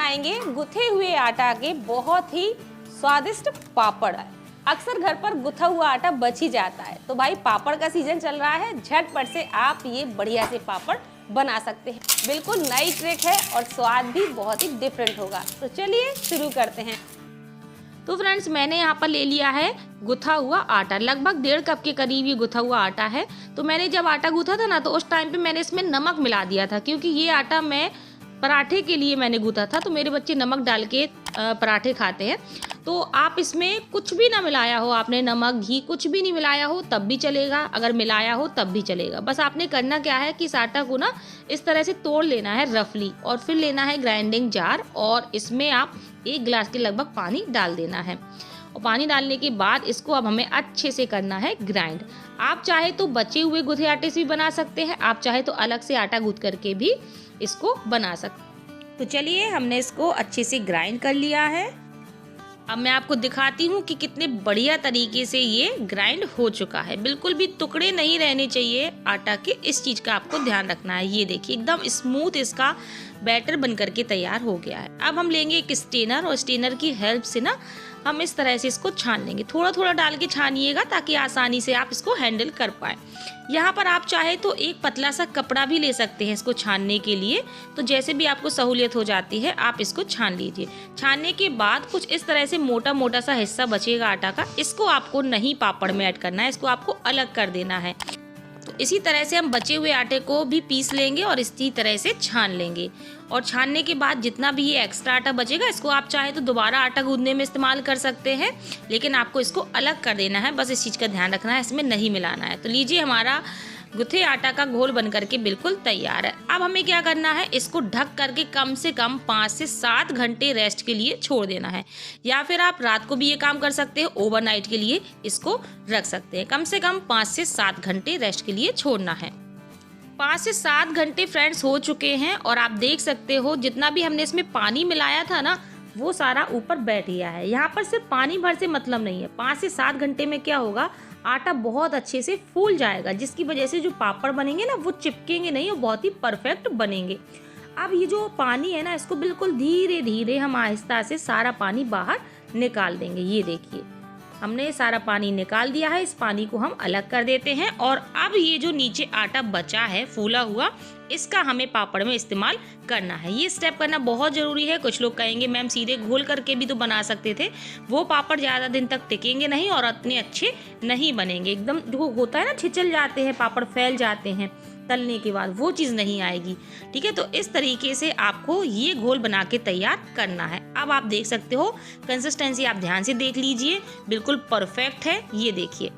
बनाएंगे गुथे हुए आटा के बहुत ही स्वादिष्ट पापड़। अक्सर घर पर गुथा हुआ आटा बच ही जाता है, तो भाई पापड़ का सीजन चल रहा है, झटपट से आप ये बढ़िया से पापड़ बना सकते हैं। बिल्कुल नई ट्रिक है और स्वाद भी बहुत ही डिफरेंट होगा। तो चलिए शुरू करते हैं। तो फ्रेंड्स, मैंने यहाँ पर ले लिया है गुथा हुआ आटा, लगभग 1.5 कप के करीब ये गुथा हुआ आटा है। तो मैंने जब आटा गूथा था ना, तो उस टाइम पे मैंने इसमें नमक मिला दिया था, क्योंकि ये आटा मैं पराठे के लिए मैंने गूथा था। तो मेरे बच्चे नमक डाल के पराठे खाते हैं। तो आप इसमें कुछ भी ना मिलाया हो, आपने नमक घी कुछ भी नहीं मिलाया हो तब भी चलेगा, अगर मिलाया हो तब भी चलेगा। बस आपने करना क्या है कि इस आटा को ना इस तरह से तोड़ लेना है रफली, और फिर लेना है ग्राइंडिंग जार, और इसमें आप 1 गिलास के लगभग पानी डाल देना है। और पानी डालने के बाद इसको अब हमें अच्छे से करना है ग्राइंड। आप चाहे तो बचे हुए गुथे आटे से भी बना सकते हैं, आप चाहे तो अलग से आटा गूंथ करके भी इसको बना सकते हैं। तो चलिए, हमने इसको अच्छे से ग्राइंड कर लिया है। अब मैं आपको दिखाती हूँ कि कितने बढ़िया तरीके से ये ग्राइंड हो चुका है। बिल्कुल भी टुकड़े नहीं रहने चाहिए आटा के, इस चीज़ का आपको ध्यान रखना है। ये देखिए, एकदम स्मूथ इसका बैटर बन करके तैयार हो गया है। अब हम लेंगे एक स्टेनर, और स्टेनर की हेल्प से ना हम इस तरह से इसको छान लेंगे। थोड़ा थोड़ा डाल के छानिएगा ताकि आसानी से आप इसको हैंडल कर पाए। यहाँ पर आप चाहे तो एक पतला सा कपड़ा भी ले सकते हैं इसको छानने के लिए। तो जैसे भी आपको सहूलियत हो जाती है आप इसको छान लीजिए। छानने के बाद कुछ इस तरह से मोटा मोटा सा हिस्सा बचेगा आटा का, इसको आपको नहीं पापड़ में ऐड करना है, इसको आपको अलग कर देना है। तो इसी तरह से हम बचे हुए आटे को भी पीस लेंगे और इसी तरह से छान लेंगे। और छानने के बाद जितना भी ये एक्स्ट्रा आटा बचेगा, इसको आप चाहे तो दोबारा आटा गूंदने में इस्तेमाल कर सकते हैं, लेकिन आपको इसको अलग कर देना है। बस इस चीज़ का ध्यान रखना है, इसमें नहीं मिलाना है। तो लीजिए, हमारा गुथे आटा का घोल बन करके बिल्कुल तैयार है। अब हमें क्या करना है, इसको ढक करके कम से कम 5 से 7 घंटे रेस्ट के लिए छोड़ देना है, या फिर आप रात को भी ये काम कर सकते हैं, ओवरनाइट के लिए इसको रख सकते हैं। कम से कम 5 से 7 घंटे रेस्ट के लिए छोड़ना है। 5 से 7 घंटे फ्रेंड्स हो चुके हैं, और आप देख सकते हो जितना भी हमने इसमें पानी मिलाया था ना, वो सारा ऊपर बैठ गया है। यहाँ पर सिर्फ पानी भर से मतलब नहीं है, 5 से 7 घंटे में क्या होगा, आटा बहुत अच्छे से फूल जाएगा, जिसकी वजह से जो पापड़ बनेंगे ना वो चिपकेंगे नहीं और बहुत ही परफेक्ट बनेंगे। अब ये जो पानी है ना, इसको बिल्कुल धीरे धीरे हम आहिस्ता से सारा पानी बाहर निकाल देंगे। ये देखिए, हमने सारा पानी निकाल दिया है। इस पानी को हम अलग कर देते हैं, और अब ये जो नीचे आटा बचा है फूला हुआ, इसका हमें पापड़ में इस्तेमाल करना है। ये स्टेप करना बहुत ज़रूरी है। कुछ लोग कहेंगे मैम सीधे घोल करके भी तो बना सकते थे, वो पापड़ ज़्यादा दिन तक टिकेंगे नहीं और इतने अच्छे नहीं बनेंगे। एकदम जो होता है ना, छिचल जाते हैं पापड़, फैल जाते हैं तलने के बाद, वो चीज़ नहीं आएगी। ठीक है, तो इस तरीके से आपको ये घोल बना के तैयार करना है। अब आप देख सकते हो कंसिस्टेंसी, आप ध्यान से देख लीजिए, बिल्कुल परफेक्ट है। ये देखिए,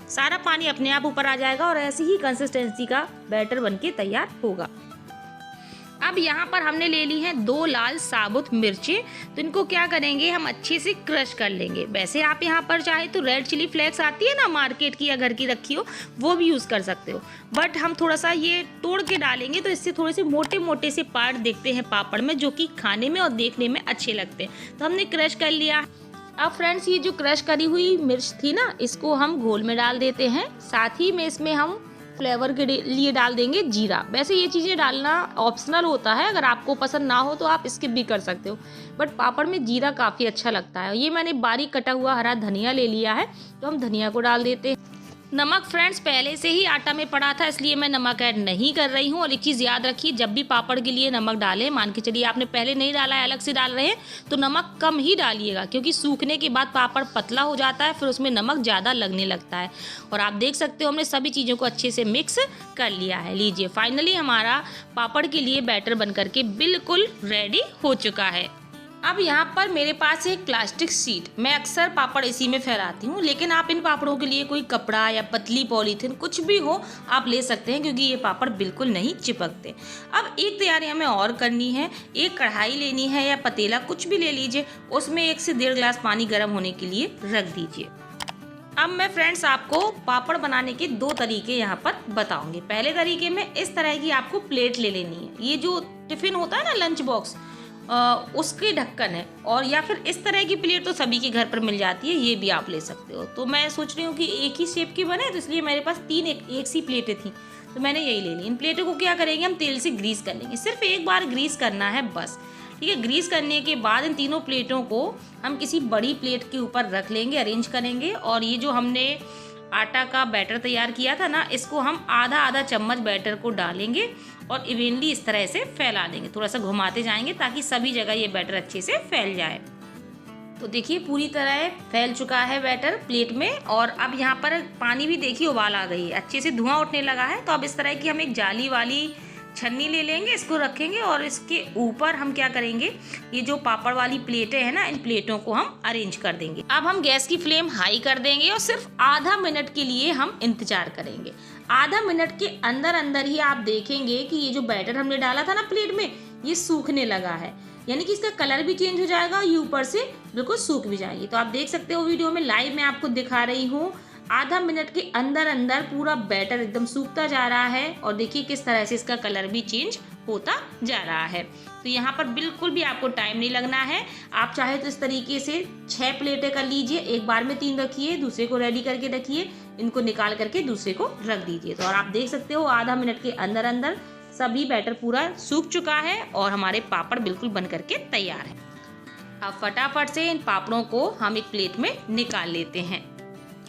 सारा पानी अपने आप ऊपर आ जाएगा और ऐसी ही कंसिस्टेंसी का बैटर बनके तैयार होगा। अब यहाँ पर हमने ले ली हैं 2 लाल साबुत मिर्चें। तो इनको क्या करेंगे, हम अच्छे से क्रश कर लेंगे। वैसे आप यहाँ पर चाहे तो रेड चिली फ्लेक्स आती है ना मार्केट की, या घर की रखी हो, वो भी यूज़ कर सकते हो, बट हम थोड़ा सा ये तोड़ के डालेंगे, तो इससे थोड़े से मोटे मोटे से पार्ट देखते हैं पापड़ में, जो कि खाने में और देखने में अच्छे लगते हैं। तो हमने क्रश कर लिया। अब फ्रेंड्स, ये जो क्रश करी हुई मिर्च थी ना, इसको हम घोल में डाल देते हैं। साथ ही में इसमें हम फ्लेवर के लिए डाल देंगे जीरा। वैसे ये चीज़ें डालना ऑप्शनल होता है, अगर आपको पसंद ना हो तो आप स्किप भी कर सकते हो, बट पापड़ में जीरा काफ़ी अच्छा लगता है। ये मैंने बारीक कटा हुआ हरा धनिया ले लिया है, तो हम धनिया को डाल देते हैं। नमक फ्रेंड्स पहले से ही आटा में पड़ा था, इसलिए मैं नमक ऐड नहीं कर रही हूँ। और एक चीज़ याद रखिए, जब भी पापड़ के लिए नमक डालें, मान के चलिए आपने पहले नहीं डाला है, अलग से डाल रहे हैं, तो नमक कम ही डालिएगा, क्योंकि सूखने के बाद पापड़ पतला हो जाता है, फिर उसमें नमक ज़्यादा लगने लगता है। और आप देख सकते हो हमने सभी चीज़ों को अच्छे से मिक्स कर लिया है। लीजिए, फाइनली हमारा पापड़ के लिए बैटर बन करके बिल्कुल रेडी हो चुका है। अब यहाँ पर मेरे पास एक प्लास्टिक शीट, मैं अक्सर पापड़ इसी में फैलाती हूँ, लेकिन आप इन पापड़ों के लिए कोई कपड़ा या पतली पॉलीथीन कुछ भी हो आप ले सकते हैं, क्योंकि ये पापड़ बिल्कुल नहीं चिपकते। अब एक तैयारी हमें और करनी है। एक कढ़ाई लेनी है या पतीला, कुछ भी ले लीजिए, उसमें 1 से 1.5 गिलास पानी गर्म होने के लिए रख दीजिए। अब मैं फ्रेंड्स आपको पापड़ बनाने के 2 तरीके यहाँ पर बताऊंगी। पहले तरीके में इस तरह की आपको प्लेट ले लेनी है, ये जो टिफिन होता है ना, लंच बॉक्स, उसके ढक्कन है, और या फिर इस तरह की प्लेट तो सभी के घर पर मिल जाती है, ये भी आप ले सकते हो। तो मैं सोच रही हूँ कि एक ही शेप की बने, तो इसलिए मेरे पास 3 एक सी प्लेटें थी, तो मैंने यही ले ली। इन प्लेटों को क्या करेंगे, हम तेल से ग्रीस कर लेंगे। सिर्फ एक बार ग्रीस करना है बस। ठीक है। ग्रीस करने के बाद इन तीनों प्लेटों को हम किसी बड़ी प्लेट के ऊपर रख लेंगे, अरेंज करेंगे। और ये जो हमने आटा का बैटर तैयार किया था ना, इसको हम आधा आधा चम्मच बैटर को डालेंगे और इवनली इस तरह से फैला देंगे। थोड़ा सा घुमाते जाएंगे ताकि सभी जगह ये बैटर अच्छे से फैल जाए। तो देखिए पूरी तरह फैल चुका है बैटर प्लेट में। और अब यहाँ पर पानी भी देखिए उबाल आ गई है, अच्छे से धुआं उठने लगा है। तो अब इस तरह की हम एक जाली वाली छन्नी ले लेंगे, इसको रखेंगे और इसके ऊपर हम क्या करेंगे, ये जो पापड़ वाली प्लेटें हैं ना, इन प्लेटों को हम अरेंज कर देंगे। अब हम गैस की फ्लेम हाई कर देंगे और सिर्फ आधा मिनट के लिए हम इंतजार करेंगे। आधा मिनट के अंदर अंदर ही आप देखेंगे कि ये जो बैटर हमने डाला था ना प्लेट में, ये सूखने लगा है, यानी कि इसका कलर भी चेंज हो जाएगा और ये ऊपर से बिल्कुल सूख भी जाएगी। तो आप देख सकते हो वीडियो में लाइव मैं आपको दिखा रही हूँ, आधा मिनट के अंदर अंदर पूरा बैटर एकदम सूखता जा रहा है। और देखिए किस तरह से इसका कलर भी चेंज होता जा रहा है। तो यहाँ पर बिल्कुल भी आपको टाइम नहीं लगना है। आप चाहे तो इस तरीके से 6 प्लेटें कर लीजिए, एक बार में 3 रखिए, दूसरे को रेडी करके रखिए, इनको निकाल करके दूसरे को रख दीजिए। तो और आप देख सकते हो आधा मिनट के अंदर अंदर सभी बैटर पूरा सूख चुका है और हमारे पापड़ बिल्कुल बन करके तैयार है। अब फटाफट से इन पापड़ों को हम एक प्लेट में निकाल लेते हैं।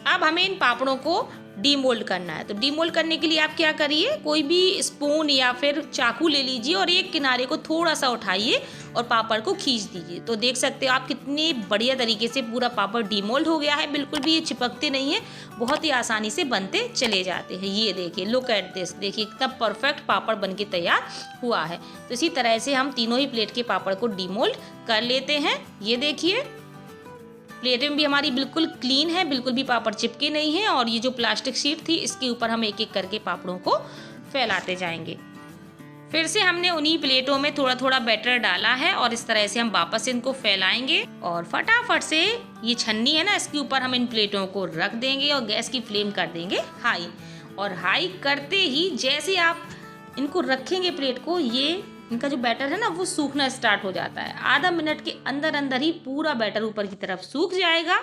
अब हमें इन पापड़ों को डीमोल्ड करना है। तो डीमोल्ड करने के लिए आप क्या करिए, कोई भी स्पून या फिर चाकू ले लीजिए और एक किनारे को थोड़ा सा उठाइए और पापड़ को खींच दीजिए। तो देख सकते हो आप कितने बढ़िया तरीके से पूरा पापड़ डीमोल्ड हो गया है, बिल्कुल भी ये चिपकते नहीं है, बहुत ही आसानी से बनते चले जाते हैं। ये देखिए, लुक एट दिस, देखिए कितना परफेक्ट पापड़ बन के तैयार हुआ है। तो इसी तरह से हम तीनों ही प्लेट के पापड़ को डीमोल्ड कर लेते हैं। ये देखिए प्लेटें भी हमारी बिल्कुल क्लीन है, बिल्कुल भी पापड़ चिपके नहीं है। और ये जो प्लास्टिक शीट थी इसके ऊपर हम एक एक करके पापड़ों को फैलाते जाएंगे। फिर से हमने उन्हीं प्लेटों में थोड़ा थोड़ा बैटर डाला है और इस तरह से हम वापस इनको फैलाएंगे और फटाफट से ये छन्नी है ना, इसके ऊपर हम इन प्लेटों को रख देंगे और गैस की फ्लेम कर देंगे हाई। और हाई करते ही जैसे आप इनको रखेंगे प्लेट को, ये इनका जो बैटर है ना वो सूखना स्टार्ट हो जाता है। आधा मिनट के अंदर अंदर ही पूरा बैटर ऊपर की तरफ सूख जाएगा।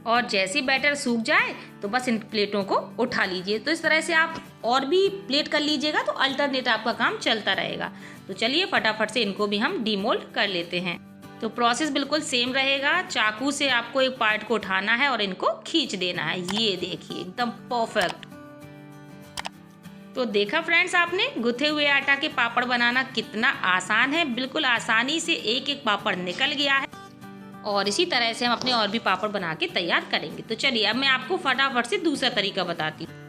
और जैसे बैटर सूख जाए तो बस इन प्लेटों को उठा लीजिए। तो इस तरह से आप और भी प्लेट कर लीजिएगा तो अल्टरनेट आपका काम चलता रहेगा। तो चलिए फटाफट से इनको भी हम डीमोल्ड कर लेते हैं। तो प्रोसेस बिल्कुल सेम रहेगा। चाकू से आपको एक पार्ट को उठाना है और इनको खींच देना है। ये देखिए एकदम परफेक्ट। तो देखा फ्रेंड्स, आपने गुथे हुए आटा के पापड़ बनाना कितना आसान है। बिल्कुल आसानी से एक एक पापड़ निकल गया है और इसी तरह से हम अपने और भी पापड़ बना के तैयार करेंगे। तो चलिए अब मैं आपको फटाफट से दूसरा तरीका बताती हूँ।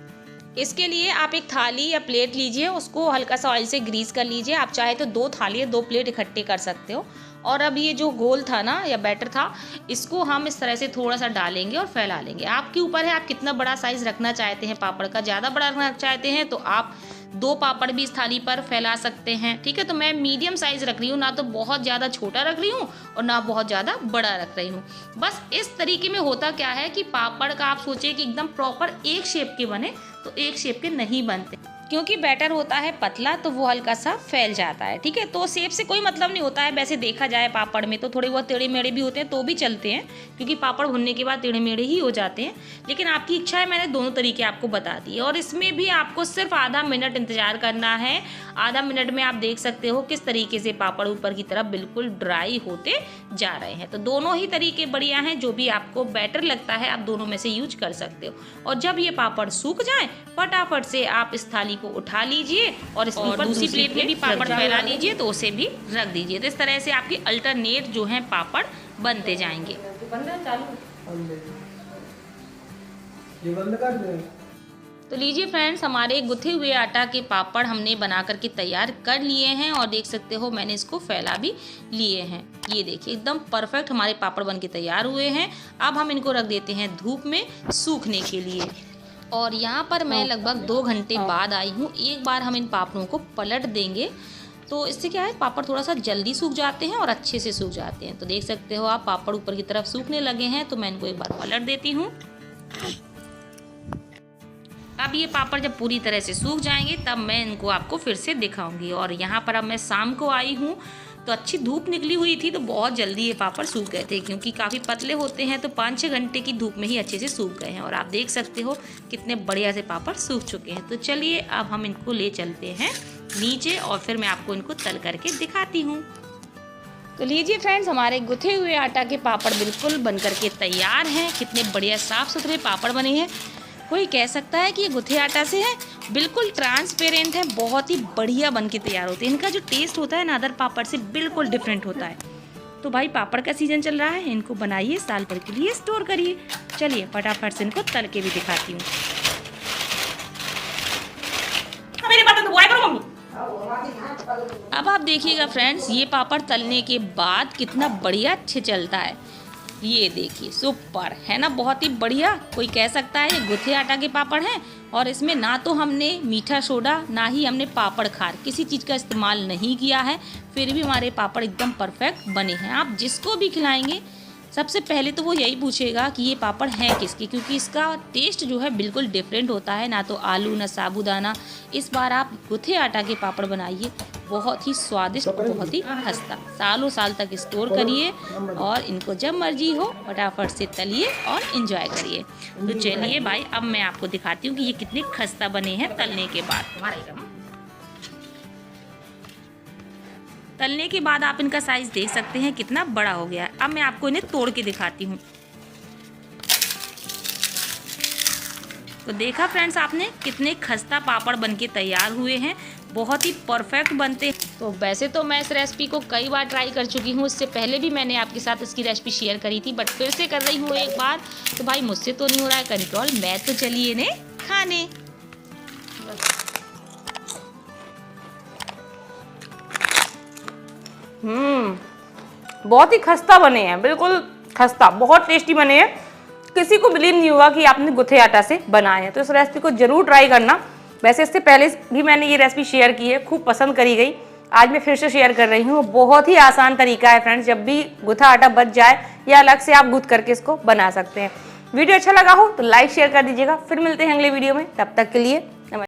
इसके लिए आप एक थाली या प्लेट लीजिए, उसको हल्का सा ऑयल से ग्रीस कर लीजिए। आप चाहे तो 2 थाली या 2 प्लेट इकट्ठे कर सकते हो। और अब ये जो गोल था ना या बैटर था, इसको हम इस तरह से थोड़ा सा डालेंगे और फैला लेंगे। आपके ऊपर है आप कितना बड़ा साइज़ रखना चाहते हैं पापड़ का। ज़्यादा बड़ा रखना चाहते हैं तो आप 2 पापड़ भी इस थाली पर फैला सकते हैं, ठीक है। तो मैं मीडियम साइज़ रख रही हूँ, ना तो बहुत ज़्यादा छोटा रख रही हूँ और ना बहुत ज़्यादा बड़ा रख रही हूँ। बस इस तरीके में होता क्या है कि पापड़ का आप सोचिए कि एकदम प्रॉपर एक शेप के बने, तो एक शेप के नहीं बनते, क्योंकि बैटर होता है पतला तो वो हल्का सा फैल जाता है, ठीक है। तो शेप से कोई मतलब नहीं होता है। वैसे देखा जाए पापड़ में तो थोड़े बहुत टेढ़े मेढ़े भी होते हैं तो भी चलते हैं, क्योंकि पापड़ भुनने के बाद टेढ़े मेढ़े ही हो जाते हैं। लेकिन आपकी इच्छा है, मैंने दोनों तरीके आपको बता दिए। और इसमें भी आपको सिर्फ आधा मिनट इंतजार करना है। आधा मिनट में आप देख सकते हो किस तरीके से पापड़ ऊपर की तरफ बिल्कुल ड्राई होते जा रहे हैं। तो दोनों ही तरीके बढ़िया हैं, जो भी आपको बेटर लगता है आप दोनों में से यूज कर सकते हो। और जब ये पापड़ सूख जाए फटाफट से आप इस थाली को उठा लीजिए और इसके ऊपर दूसरी प्लेट में भी पापड़ फैला लीजिए, तो उसे भी रख दीजिए। तो इस तरह से आपके अल्टरनेट जो हैं पापड़ बनते जाएंगे। तो लीजिए फ्रेंड्स, हमारे गुथे हुए आटा के पापड़ हमने बना करके तैयार कर लिए हैं और देख सकते हो मैंने इसको फैला भी लिए हैं। ये देखिए एकदम परफेक्ट हमारे पापड़ बन के तैयार हुए हैं। अब हम इनको रख देते हैं धूप में सूखने के लिए। और यहाँ पर मैं लगभग 2 घंटे बाद आई हूँ। एक बार हम इन पापड़ों को पलट देंगे, तो इससे क्या है पापड़ थोड़ा सा जल्दी सूख जाते हैं और अच्छे से सूख जाते हैं। तो देख सकते हो आप पापड़ ऊपर की तरफ सूखने लगे हैं, तो मैं इनको एक बार पलट देती हूँ। अब ये पापड़ जब पूरी तरह से सूख जाएंगे तब मैं इनको आपको फिर से दिखाऊंगी। और यहाँ पर अब मैं शाम को आई हूँ, तो अच्छी धूप निकली हुई थी, तो बहुत जल्दी ये पापड़ सूख गए थे, क्योंकि काफ़ी पतले होते हैं। तो 5-6 घंटे की धूप में ही अच्छे से सूख गए हैं। और आप देख सकते हो कितने बढ़िया से पापड़ सूख चुके हैं। तो चलिए अब हम इनको ले चलते हैं नीचे और फिर मैं आपको इनको तल करके दिखाती हूँ। तो लीजिए फ्रेंड्स, हमारे गुथे हुए आटा के पापड़ बिल्कुल बन करके तैयार हैं। कितने बढ़िया साफ़ सुथरे पापड़ बने हैं। कोई कह सकता है कि ये गुथे आटा से है, बिल्कुल ट्रांसपेरेंट है, बहुत ही बढ़िया बन के तैयार होते हैं। इनका जो टेस्ट होता है ना अदर पापड़ से बिल्कुल डिफरेंट होता है। तो भाई पापड़ का सीजन चल रहा है, इनको बनाइए, साल भर के लिए स्टोर करिए। चलिए फटाफट से इनको तल के भी दिखाती हूँ। अब आप देखिएगा फ्रेंड्स, ये पापड़ तलने के बाद कितना बढ़िया अच्छे चलता है। ये देखिए सुपर है ना, बहुत ही बढ़िया। कोई कह सकता है ये गुथे आटा के पापड़ हैं और इसमें ना तो हमने मीठा सोडा ना ही हमने पापड़ खार किसी चीज़ का इस्तेमाल नहीं किया है, फिर भी हमारे पापड़ एकदम परफेक्ट बने हैं। आप जिसको भी खिलाएंगे सबसे पहले तो वो यही पूछेगा कि ये पापड़ हैं किसके, क्योंकि इसका टेस्ट जो है बिल्कुल डिफरेंट होता है, ना तो आलू ना साबूदाना। इस बार आप गुथे आटा के पापड़ बनाइए, बहुत ही स्वादिष्ट, बहुत ही खस्ता। सालों साल तक स्टोर करिए और इनको जब मर्जी हो फटाफट से तलिए और इंजॉय करिए। तो चलिए भाई, अब मैं आपको दिखाती हूँ कि ये कितने खस्ता बने हैं तलने के बाद। तलने के बाद आप इनका साइज देख सकते हैं कितना बड़ा हो गया है। अब मैं आपको इन्हें तोड़ के दिखाती हूँ। तो देखा फ्रेंड्स आपने कितने खस्ता पापड़ बनके तैयार हुए हैं, बहुत ही परफेक्ट बनते हैं। तो वैसे तो मैं इस रेसिपी को कई बार ट्राई कर चुकी हूँ, इससे पहले भी मैंने आपके साथ इसकी रेसिपी शेयर करी थी, बट फिर से कर रही हूँ एक बार। तो भाई मुझसे तो नहीं हो रहा है कंट्रोल, मैं तो चलिए इन्हें खाने। बहुत ही खस्ता बने हैं, बिल्कुल खस्ता, बहुत टेस्टी बने हैं। किसी को बिलीव नहीं होगा कि आपने गुथे आटा से बनाए हैं। तो इस रेसिपी को जरूर ट्राई करना। वैसे इससे पहले भी मैंने ये रेसिपी शेयर की है, खूब पसंद करी गई। आज मैं फिर से शेयर कर रही हूँ। बहुत ही आसान तरीका है फ्रेंड्स, जब भी गुथा आटा बच जाए या अलग से आप गूंथ करके इसको बना सकते हैं। वीडियो अच्छा लगा हो तो लाइक शेयर कर दीजिएगा। फिर मिलते हैं अगले वीडियो में, तब तक के लिए